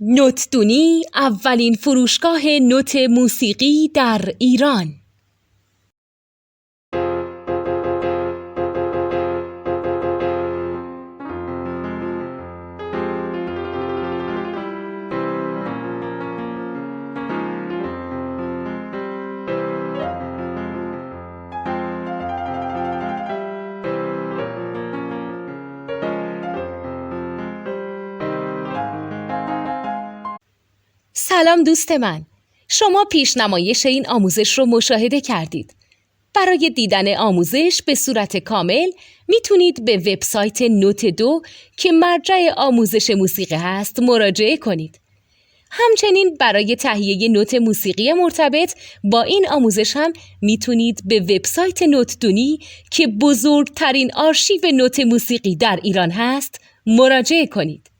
نوتدونی اولین فروشگاه نوت موسیقی در ایران. سلام دوست من، شما پیشنمایش این آموزش رو مشاهده کردید. برای دیدن آموزش به صورت کامل میتونید به وبسایت نوت 2 که مرجع آموزش موسیقی هست مراجعه کنید. همچنین برای تهیه نوت موسیقی مرتبط با این آموزش هم میتونید به وبسایت نوتدونی که بزرگترین آرشیو نوت موسیقی در ایران هست مراجعه کنید.